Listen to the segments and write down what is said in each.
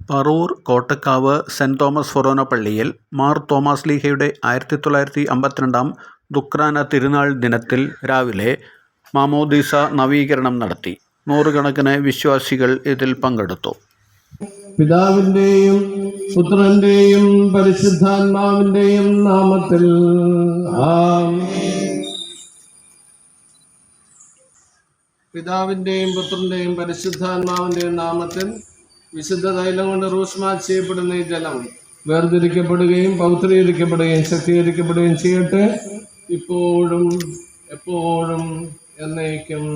Paravur Kottakkavu saint Thomas ഫൊറോന പള്ളിയിൽ മാർ തോമാശ്ലീഹയുടെ 1952 ദുഃഖ്രാന തിരുനാൾ ദിനത്തിൽ രാവിലെ മാമോദീസ നവീകരണം നടത്തി. നൂറുകണക്കിന് വിശ്വാസികൾ ഇതിൽ പങ്കെടുത്തു. പിതാവിന്റെയും പുത്രന്റെയും പരിശുദ്ധാത്മാവിന്റെയും നാമത്തിൽ ആമേൻ. പിതാവിന്റെയും പുത്രന്റെയും പരിശുദ്ധാത്മാവിന്റെയും നാമത്തിൽ വിശുദ്ധ തൈലം കൊണ്ട് റൂസ്മാൽ ചെയ്യപ്പെടുന്ന ഈ ജലം വേർതിരിക്കപ്പെടുകയും പൗത്രീകരിക്കപ്പെടുകയും ശക്തീകരിക്കപ്പെടുകയും ചെയ്യട്ടെ, ഇപ്പോഴും എപ്പോഴും എന്നേക്കും.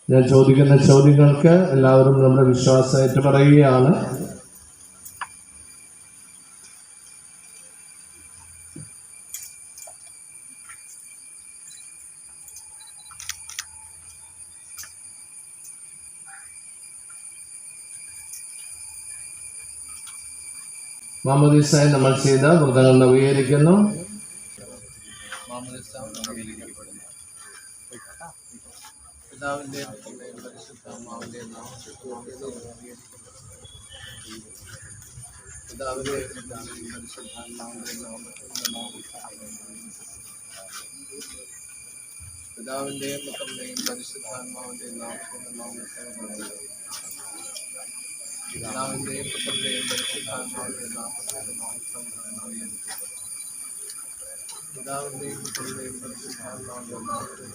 ഞാൻ ചോദിക്കുന്ന ചോദ്യങ്ങൾക്ക് എല്ലാവരും നമ്മുടെ വിശ്വാസമായിട്ട് പറയുകയാണ്. മാമോദീസായി നമ്മൾ ചെയ്ത വ്രതങ്ങൾ നവീകരിക്കുന്നു. പിതാവിന്റെയും പുത്രന്റെയും പരിശുദ്ധാത്മാവിന്റെയും നാമത്തിൽ പിതാവിന്റെയും പുത്രന്റെയും പരിശുദ്ധാത്മാവിന്റെയും നാമത്തിൽ പിതാവിന്റെയും പുത്രന്റെയും പരിശുദ്ധാത്മാവിന്റെയും നാമത്തിൽ പിതാവിന്റെയും പുത്രന്റെയും പരിശുദ്ധാത്മാവിന്റെയും നാമത്തിൽ പിതാവിന്റെയും പുത്രന്റെയും പരിശുദ്ധാത്മാവിന്റെയും നാമത്തിൽ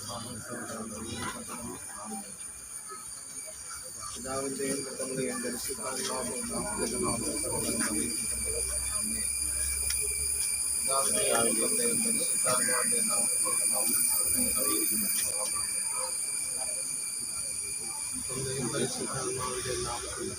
പിതാവിന്റെയും പുത്രന്റെയും പരിശുദ്ധാത്മാവിന്റെയും നാമത്തിൽ പിതാവിന്റെയും പുത്രന്റെയും പരിശുദ്ധാത്മാവിന്റെയും നാമത്തിൽ